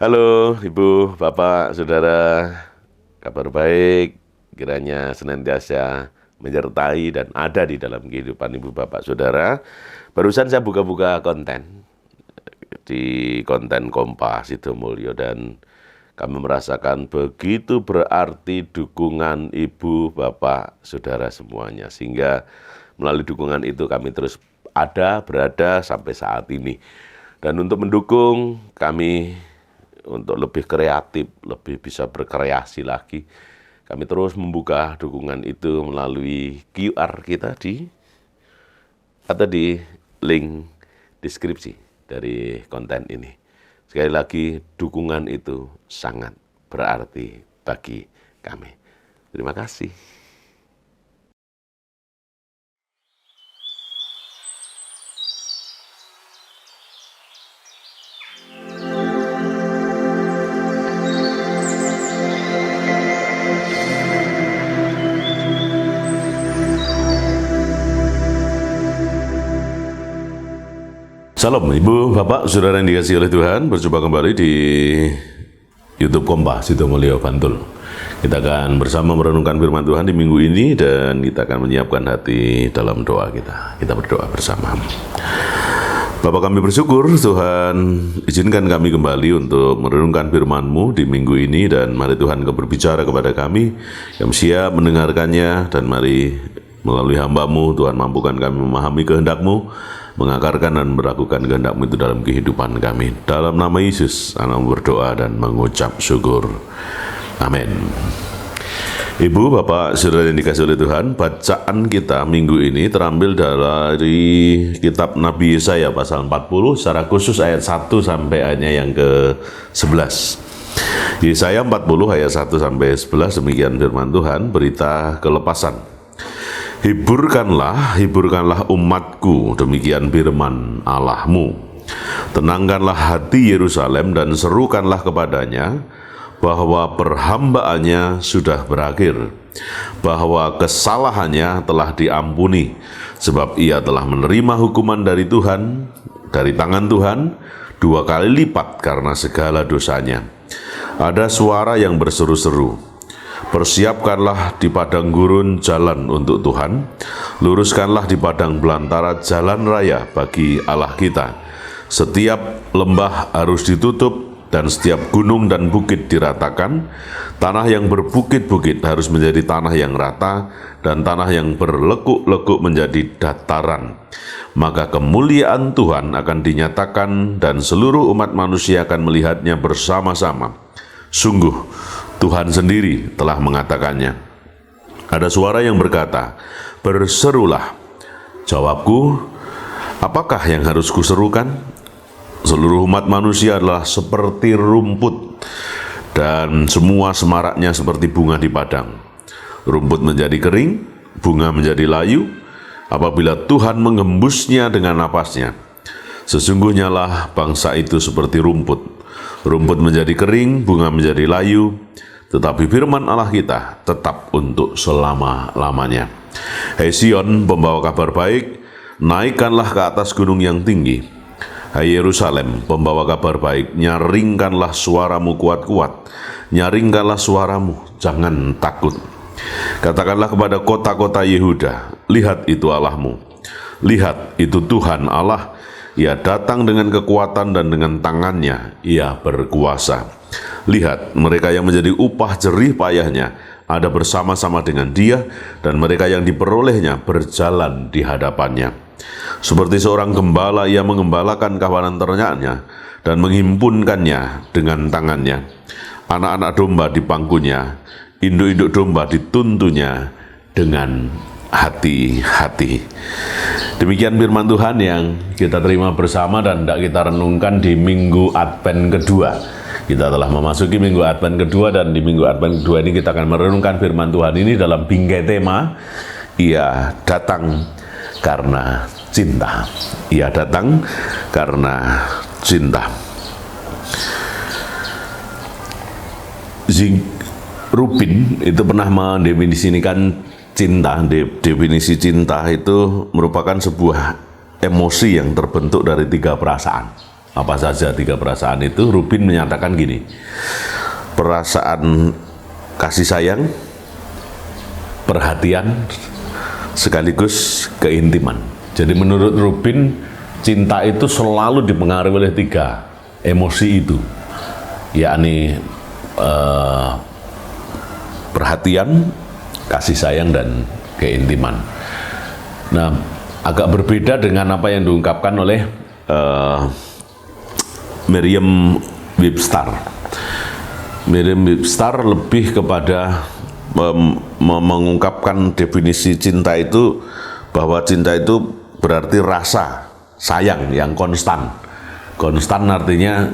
Halo Ibu, Bapak, Saudara, kabar baik, kiranya senantiasa menyertai dan ada di dalam kehidupan Ibu, Bapak, Saudara. Barusan saya buka-buka konten di konten Kompas Sidomulyo dan kami merasakan begitu berarti dukungan Ibu, Bapak, Saudara semuanya. Sehingga melalui dukungan itu kami terus berada sampai saat ini. Dan untuk mendukung kami, untuk lebih kreatif, lebih bisa berkreasi lagi, kami terus membuka dukungan itu melalui QR kita atau di link deskripsi dari konten ini. Sekali lagi, dukungan itu sangat berarti bagi kami. Terima kasih. Salam Ibu, Bapak, Saudara yang dikasihi oleh Tuhan. Berjumpa kembali di YouTube Kompas Sidomulyo Bantul. Kita akan bersama merenungkan firman Tuhan di minggu ini dan kita akan menyiapkan hati dalam doa kita. Kita berdoa bersama. Bapak, kami bersyukur Tuhan izinkan kami kembali untuk merenungkan firman-Mu di minggu ini, dan mari Tuhan Kau berbicara kepada kami yang siap mendengarkannya, dan mari melalui hamba-Mu Tuhan mampukan kami memahami kehendak-Mu, mengakarkan dan melakukan kehendak-Mu itu dalam kehidupan kami. Dalam nama Yesus, Anak berdoa dan mengucap syukur. Amin. Ibu, Bapak, Saudara yang dikasihi oleh Tuhan, bacaan kita minggu ini terambil dari kitab Nabi Yesaya pasal 40, secara khusus ayat 1 sampai ayatnya yang ke-11. Yesaya 40 ayat 1 sampai 11, demikian firman Tuhan, berita kelepasan. Hiburkanlah umatku, demikian firman Allahmu. Tenangkanlah hati Yerusalem dan serukanlah kepadanya bahwa perhambaannya sudah berakhir, bahwa kesalahannya telah diampuni, sebab ia telah menerima hukuman dari Tuhan, dari tangan Tuhan, 2 kali lipat karena segala dosanya. Ada suara yang berseru-seru, persiapkanlah di padang gurun jalan untuk Tuhan, luruskanlah di padang belantara jalan raya bagi Allah kita. Setiap lembah harus ditutup dan setiap gunung dan bukit diratakan. Tanah yang berbukit-bukit harus menjadi tanah yang rata, dan tanah yang berlekuk-lekuk menjadi dataran. Maka kemuliaan Tuhan akan dinyatakan dan seluruh umat manusia akan melihatnya bersama-sama. Sungguh, Tuhan sendiri telah mengatakannya. Ada suara yang berkata, berserulah. Jawabku, apakah yang harus kuserukan? Seluruh umat manusia adalah seperti rumput, dan semua semaraknya seperti bunga di padang. Rumput menjadi kering, bunga menjadi layu, apabila Tuhan mengembusnya dengan napasnya. Sesungguhnya lah bangsa itu seperti rumput. Rumput menjadi kering, bunga menjadi layu, tetapi firman Allah kita tetap untuk selama-lamanya. Hai Sion, pembawa kabar baik, naikkanlah ke atas gunung yang tinggi. Hai Yerusalem, pembawa kabar baik, nyaringkanlah suaramu kuat-kuat, nyaringkanlah suaramu, jangan takut. Katakanlah kepada kota-kota Yehuda, lihat itu Allahmu, lihat itu Tuhan Allah, Ia datang dengan kekuatan dan dengan tangannya Ia berkuasa. Lihat, mereka yang menjadi upah jerih payahnya ada bersama-sama dengan Dia, dan mereka yang diperolehnya berjalan di hadapannya. Seperti seorang gembala, Ia mengembalakan kawanan ternaknya dan menghimpunkannya dengan tangannya. Anak-anak domba di pangkunya, induk-induk domba dituntunnya dengan hati-hati. Demikian firman Tuhan yang kita terima bersama dan hendak kita renungkan di minggu Advent kedua. Kita telah memasuki minggu Advent kedua, dan di minggu Advent kedua ini kita akan merenungkan firman Tuhan ini dalam bingkai tema, Ia datang karena cinta. Ia datang karena cinta. Rubin itu pernah mendefinisikan cinta. Definisi cinta itu merupakan sebuah emosi yang terbentuk dari 3 perasaan. Apa saja 3 perasaan itu? Rubin menyatakan gini, perasaan kasih sayang, perhatian, sekaligus keintiman. Jadi menurut Rubin, cinta itu selalu dipengaruhi oleh 3 emosi itu, yakni perhatian, kasih sayang, dan keintiman. Nah, agak berbeda dengan apa yang diungkapkan oleh Merriam-Webster. Merriam-Webster lebih kepada mengungkapkan definisi cinta itu, bahwa cinta itu berarti rasa sayang yang konstan. Konstan artinya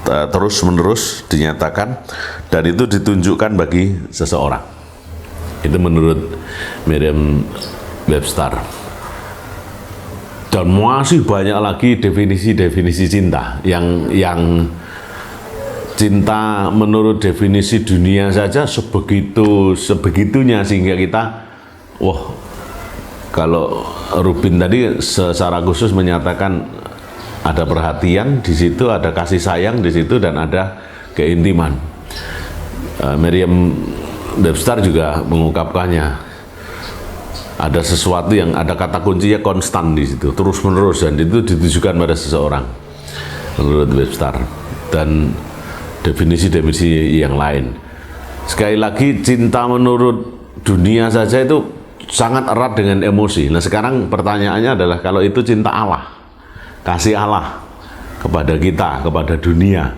terus-menerus dinyatakan, dan itu ditunjukkan bagi seseorang. Itu menurut Merriam-Webster. Dan masih banyak lagi definisi-definisi cinta yang cinta menurut definisi dunia saja sebegitunya, sehingga kita, wah, kalau Rubin tadi secara khusus menyatakan ada perhatian di situ, ada kasih sayang di situ, dan ada keintiman. Merriam-Webster juga mengungkapkannya, ada sesuatu yang ada kata kuncinya konstan di situ, terus menerus, dan itu ditujukan pada seseorang menurut Webster, dan definisi-definisi yang lain. Sekali lagi, cinta menurut dunia saja itu sangat erat dengan emosi. Nah, sekarang pertanyaannya adalah, kalau itu cinta Allah, kasih Allah kepada kita, kepada dunia,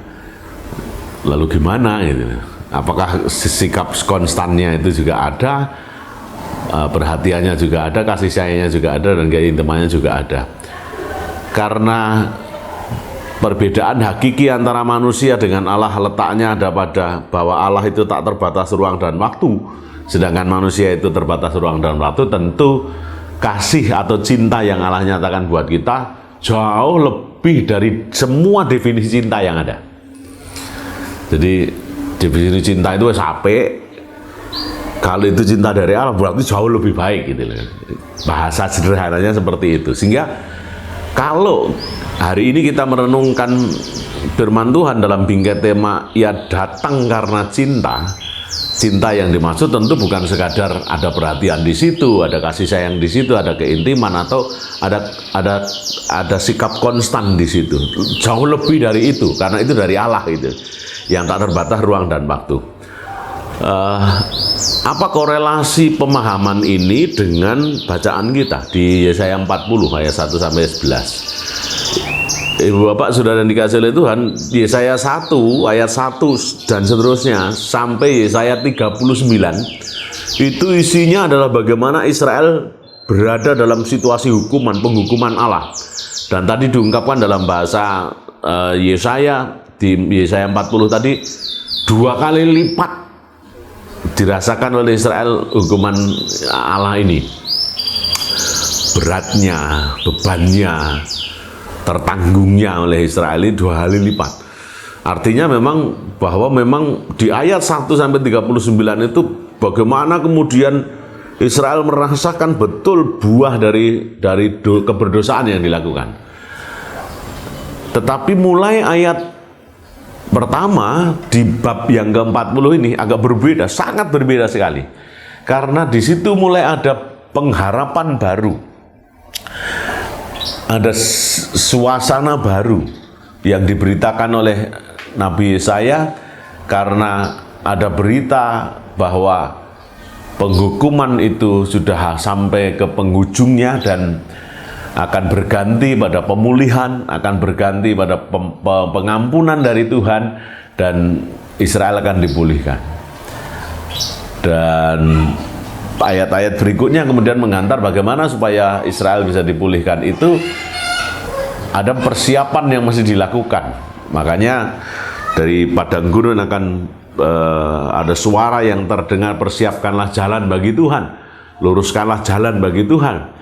lalu gimana gitu? Apakah sikap konstannya itu juga ada, perhatiannya juga ada, kasih sayangnya juga ada, dan keintimannya juga ada? Karena perbedaan hakiki antara manusia dengan Allah letaknya ada pada bahwa Allah itu tak terbatas ruang dan waktu, sedangkan manusia itu terbatas ruang dan waktu. Tentu kasih atau cinta yang Allah nyatakan buat kita jauh lebih dari semua definisi cinta yang ada. Jadi definisi cinta itu sampai, kalau itu cinta dari Allah berarti jauh lebih baik gitu loh. Bahasa sederhananya seperti itu. Sehingga kalau hari ini kita merenungkan firman Tuhan dalam bingkai tema Ia datang karena cinta, cinta yang dimaksud tentu bukan sekadar ada perhatian di situ, ada kasih sayang di situ, ada keintiman, atau ada sikap konstan di situ. Jauh lebih dari itu, karena itu dari Allah itu, yang tak terbatas ruang dan waktu. Apa korelasi pemahaman ini dengan bacaan kita di Yesaya 40 ayat 1 sampai 11? Ibu bapak saudara yang dikasih oleh Tuhan, Yesaya 1 ayat 1 dan seterusnya sampai Yesaya 39 itu isinya adalah bagaimana Israel berada dalam situasi penghukuman Allah. Dan tadi diungkapkan dalam bahasa Yesaya, di Yesaya 40 tadi, 2 kali lipat dirasakan oleh Israel hukuman Allah ini. Beratnya, bebannya, tertanggungnya oleh Israel ini 2 kali lipat. Artinya bahwa di ayat 1 sampai 39 itu bagaimana kemudian Israel merasakan betul buah dari keberdosaan yang dilakukan. Tetapi mulai ayat pertama di bab yang ke-40 ini agak berbeda, sangat berbeda sekali. Karena di situ mulai ada pengharapan baru. Ada suasana baru yang diberitakan oleh Nabi Yesaya, karena ada berita bahwa penghukuman itu sudah sampai ke penghujungnya dan akan berganti pada pemulihan, akan berganti pada pengampunan dari Tuhan, dan Israel akan dipulihkan. Dan ayat-ayat berikutnya kemudian mengantar bagaimana supaya Israel bisa dipulihkan. Itu ada persiapan yang masih dilakukan. Makanya dari padang gurun akan ada suara yang terdengar, persiapkanlah jalan bagi Tuhan, luruskanlah jalan bagi Tuhan.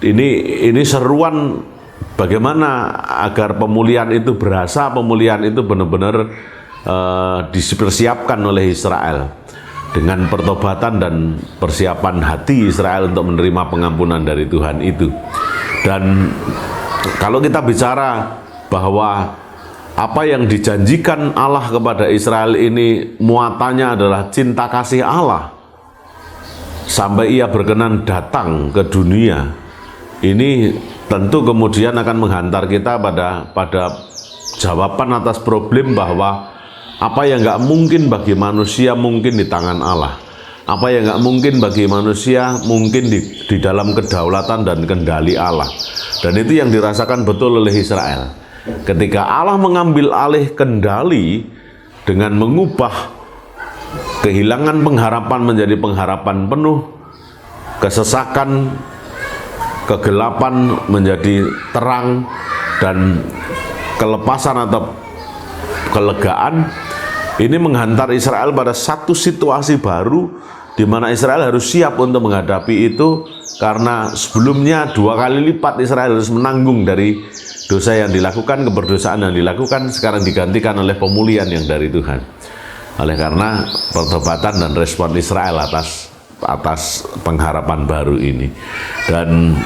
Ini seruan bagaimana agar pemulihan itu berasa, pemulihan itu benar-benar dipersiapkan oleh Israel dengan pertobatan dan persiapan hati Israel untuk menerima pengampunan dari Tuhan itu. Dan kalau kita bicara bahwa apa yang dijanjikan Allah kepada Israel ini muatannya adalah cinta kasih Allah sampai ia berkenan datang ke dunia. Ini tentu kemudian akan menghantar kita pada jawaban atas problem bahwa apa yang nggak mungkin bagi manusia mungkin di tangan Allah. Apa yang nggak mungkin bagi manusia mungkin di dalam kedaulatan dan kendali Allah. Dan itu yang dirasakan betul oleh Israel. Ketika Allah mengambil alih kendali dengan mengubah kehilangan pengharapan menjadi pengharapan penuh, kesesakan, kegelapan menjadi terang, dan kelepasan atau kelegaan, ini menghantar Israel pada satu situasi baru di mana Israel harus siap untuk menghadapi itu, karena sebelumnya 2 kali lipat Israel harus menanggung dari dosa yang dilakukan, keberdosaan yang dilakukan, sekarang digantikan oleh pemulihan yang dari Tuhan. Oleh karena pertobatan dan respon Israel atas pengharapan baru ini. Dan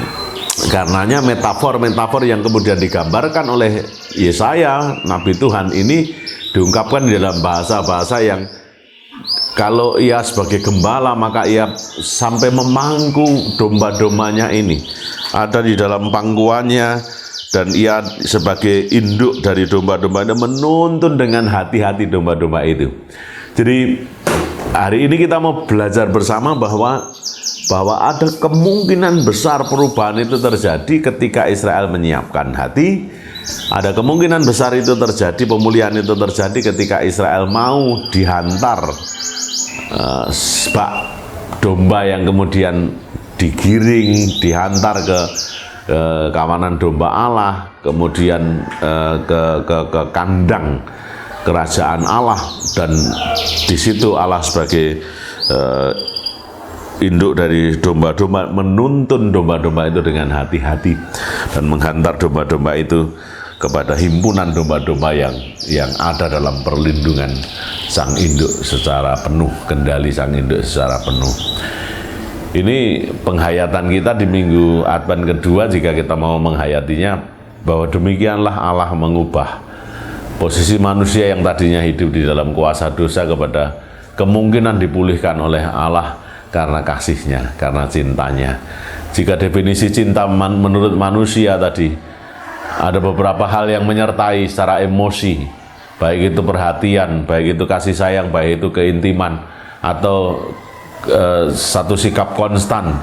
karenanya metafor-metafor yang kemudian digambarkan oleh Yesaya, Nabi Tuhan ini diungkapkan di dalam bahasa-bahasa yang kalau ia sebagai gembala maka ia sampai memangku domba-dombanya ini. Ada di dalam pangkuannya, dan ia sebagai induk dari domba-domba itu menuntun dengan hati-hati domba-domba itu. Jadi hari ini kita mau belajar bersama bahwa ada kemungkinan besar perubahan itu terjadi ketika Israel menyiapkan hati. Ada kemungkinan besar itu terjadi, pemulihan itu terjadi ketika Israel mau dihantar bak domba yang kemudian digiring, dihantar ke kawanan domba Allah, kemudian ke kandang kerajaan Allah, dan di situ Allah sebagai induk dari domba-domba menuntun domba-domba itu dengan hati-hati dan menghantar domba-domba itu kepada himpunan domba-domba yang ada dalam perlindungan sang induk secara penuh, kendali sang induk secara penuh. Ini penghayatan kita di minggu Advent kedua, jika kita mau menghayatinya, bahwa demikianlah Allah mengubah posisi manusia yang tadinya hidup di dalam kuasa dosa kepada kemungkinan dipulihkan oleh Allah karena kasihnya, karena cintanya. Jika definisi cinta menurut manusia tadi, ada beberapa hal yang menyertai secara emosi, baik itu perhatian, baik itu kasih sayang, baik itu keintiman, atau satu sikap konstan,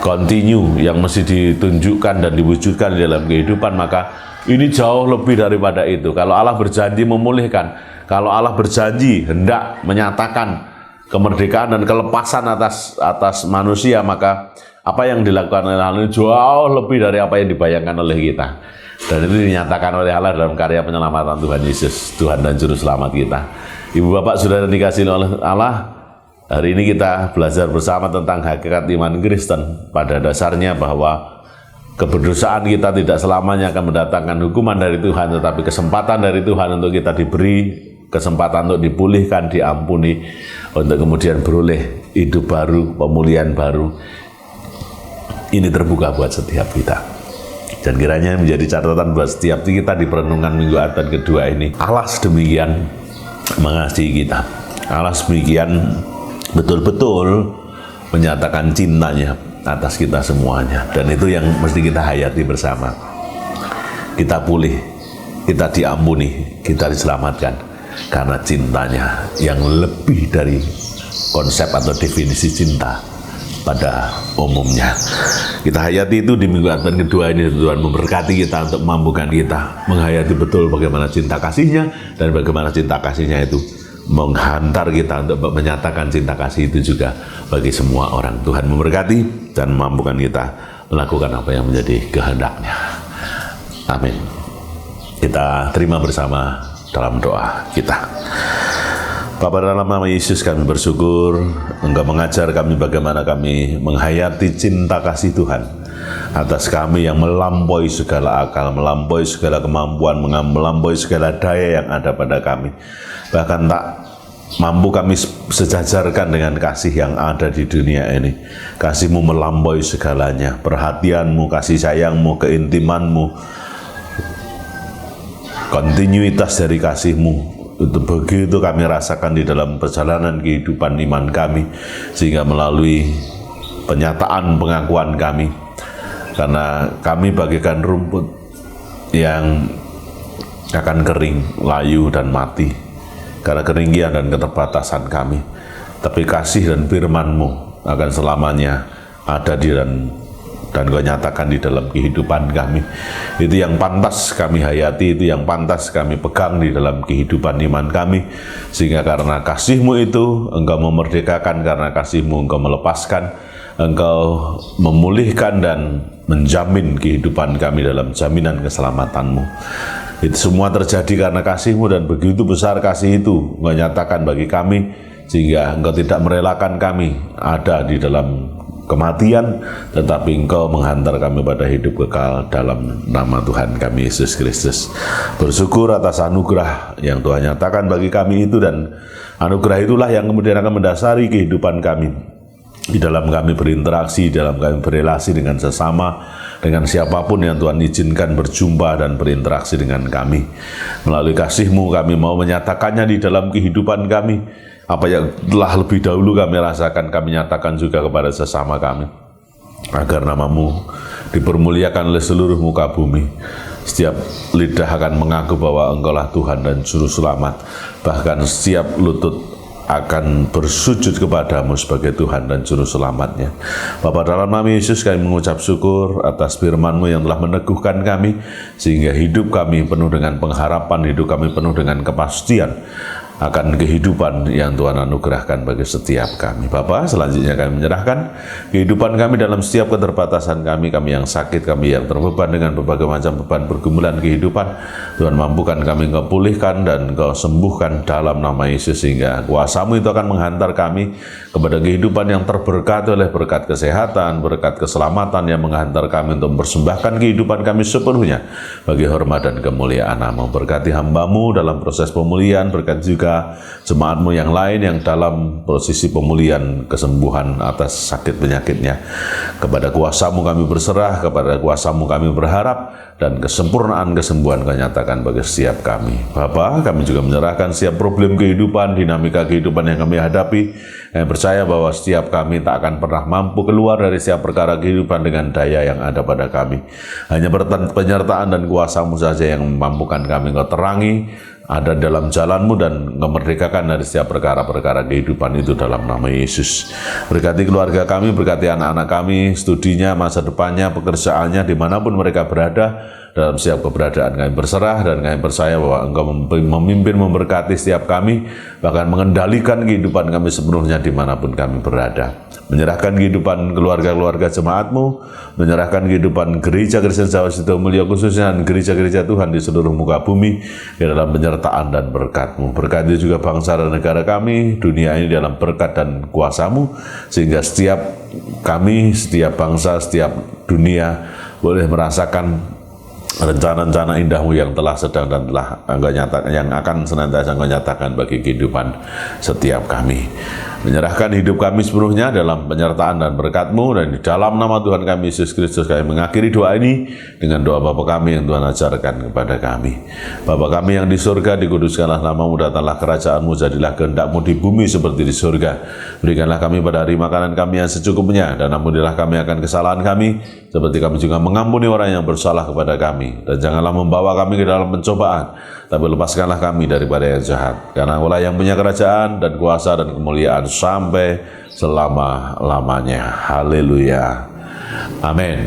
continue yang mesti ditunjukkan dan diwujudkan di dalam kehidupan, maka ini jauh lebih daripada itu. Kalau Allah berjanji memulihkan, kalau Allah berjanji hendak menyatakan kemerdekaan dan kelepasan atas manusia, maka apa yang dilakukan oleh Allah ini jauh lebih dari apa yang dibayangkan oleh kita. Dan itu dinyatakan oleh Allah dalam karya penyelamatan Tuhan Yesus, Tuhan dan Juru Selamat kita. Ibu bapak saudara dikasihi oleh Allah, hari ini kita belajar bersama tentang hakikat iman Kristen. Pada dasarnya bahwa keberdosaan kita tidak selamanya akan mendatangkan hukuman dari Tuhan, tetapi kesempatan dari Tuhan untuk kita diberi kesempatan untuk dipulihkan, diampuni, untuk kemudian beroleh hidup baru, pemulihan baru. Ini terbuka buat setiap kita. Dan kiranya menjadi catatan buat setiap kita di perenungan minggu Advent kedua ini. Allah sedemikian mengasihi kita. Allah sedemikian betul-betul menyatakan cintanya atas kita semuanya, dan itu yang mesti kita hayati bersama. Kita pulih, kita diampuni, kita diselamatkan karena cintanya yang lebih dari konsep atau definisi cinta pada umumnya. Kita hayati itu di minggu Advent kedua ini. Tuhan memberkati kita untuk memampukan kita menghayati betul bagaimana cinta kasihnya, dan bagaimana cinta kasihnya itu menghantar kita untuk menyatakan cinta kasih itu juga bagi semua orang. Tuhan memberkati dan memampukan kita melakukan apa yang menjadi kehendaknya. Amin. Kita terima bersama dalam doa kita. Bapa, dalam nama Yesus kami bersyukur Engkau mengajar kami bagaimana kami menghayati cinta kasih Tuhan atas kami yang melampaui segala akal, melampaui segala kemampuan, melampaui segala daya yang ada pada kami. Bahkan tak mampu kami sejajarkan dengan kasih yang ada di dunia ini. Kasih-Mu melampaui segalanya, perhatian-Mu, kasih sayang-Mu, keintiman-Mu, kontinuitas dari kasih-Mu itu begitu kami rasakan di dalam perjalanan kehidupan iman kami, sehingga melalui penyataan pengakuan kami, karena kami bagaikan rumput yang akan kering, layu dan mati karena keringgian dan keterbatasan kami, tapi kasih dan firman-Mu akan selamanya ada di dan Kau nyatakan di dalam kehidupan kami. Itu yang pantas kami hayati, itu yang pantas kami pegang di dalam kehidupan iman kami, sehingga karena kasih-Mu itu Engkau memerdekakan, karena kasih-Mu Engkau melepaskan, Engkau memulihkan dan menjamin kehidupan kami dalam jaminan keselamatan-Mu. Itu semua terjadi karena kasih-Mu, dan begitu besar kasih itu Engkau nyatakan bagi kami, sehingga Engkau tidak merelakan kami ada di dalam kematian, tetapi Engkau menghantar kami pada hidup kekal dalam nama Tuhan kami Yesus Kristus. Bersyukur atas anugerah yang Tuhan nyatakan bagi kami itu, dan anugerah itulah yang kemudian akan mendasari kehidupan kami di dalam kami berinteraksi, di dalam kami berelasi dengan sesama, dengan siapapun yang Tuhan izinkan berjumpa dan berinteraksi dengan kami. Melalui kasih-Mu kami mau menyatakannya di dalam kehidupan kami. Apa yang telah lebih dahulu kami rasakan, kami nyatakan juga kepada sesama kami, agar nama-Mu dipermuliakan oleh seluruh muka bumi. Setiap lidah akan mengaku bahwa Engkaulah Tuhan dan Juru Selamat. Bahkan setiap lutut akan bersujud kepadamu sebagai Tuhan dan Juru Selamatnya. Bapa, dalam nama Yesus kami mengucap syukur atas firman-Mu yang telah meneguhkan kami, sehingga hidup kami penuh dengan pengharapan, hidup kami penuh dengan kepastian akan kehidupan yang Tuhan anugerahkan bagi setiap kami. Bapa, selanjutnya kami menyerahkan kehidupan kami dalam setiap keterbatasan kami yang sakit, kami yang terbeban dengan berbagai macam beban pergumulan kehidupan. Tuhan, mampukan kami Engkau pulihkan dan Engkau sembuhkan dalam nama Yesus, sehingga kuasa-Mu itu akan menghantar kami kepada kehidupan yang terberkati oleh berkat kesehatan, berkat keselamatan yang menghantar kami untuk mempersembahkan kehidupan kami sepenuhnya bagi hormat dan kemuliaan nama-Mu. Berkati hamba-Mu dalam proses pemulihan, berkat juga jemaat-Mu yang lain yang dalam posisi pemulihan, kesembuhan atas sakit penyakitnya. Kepada kuasa-Mu kami berserah, kepada kuasa-Mu kami berharap, dan kesempurnaan kesembuhan Kau nyatakan bagi setiap kami. Bapa, kami juga menyerahkan setiap problem kehidupan, dinamika kehidupan yang kami hadapi. Kami percaya bahwa setiap kami tak akan pernah mampu keluar dari setiap perkara kehidupan dengan daya yang ada pada kami. Hanya penyertaan dan kuasa-Mu saja yang memampukan kami. Engkau terangi ada dalam jalan-Mu dan memerdekakan dari setiap perkara-perkara kehidupan itu dalam nama Yesus. Berkati keluarga kami, berkati anak-anak kami, studinya, masa depannya, pekerjaannya, dimanapun mereka berada. Dalam setiap keberadaan kami berserah, dan kami percaya bahwa Engkau memimpin, memberkati setiap kami, bahkan mengendalikan kehidupan kami sepenuhnya dimanapun kami berada. Menyerahkan kehidupan keluarga-keluarga jemaat-Mu, menyerahkan kehidupan gereja Kristen Jawa Sidomulyo khususnya, dan gereja-gereja Tuhan di seluruh muka bumi di dalam penyertaan dan berkat-Mu. Berkati juga bangsa dan negara kami, dunia ini dalam berkat dan kuasa-Mu, sehingga setiap kami, setiap bangsa, setiap dunia boleh merasakan rencana-rencana indah-Mu yang telah sedang dan telah Engkau nyatakan, yang akan senantiasa Engkau nyatakan bagi kehidupan setiap kami. Menyerahkan hidup kami sepenuhnya dalam penyertaan dan berkat-Mu, dan di dalam nama Tuhan kami Yesus Kristus kami mengakhiri doa ini dengan doa Bapa kami yang Tuhan ajarkan kepada kami. Bapa kami yang di surga, dikuduskanlah nama-Mu, datanglah kerajaan-Mu, jadilah kehendak-Mu di bumi seperti di surga. Berikanlah kami pada hari makanan kami yang secukupnya, dan ampunilah kami akan kesalahan kami, seperti kami juga mengampuni orang yang bersalah kepada kami. Dan janganlah membawa kami ke dalam pencobaan, tapi lepaskanlah kami daripada yang jahat. Karena Engkau yang punya kerajaan dan kuasa dan kemuliaan sampai selama-lamanya. Haleluya. Amin.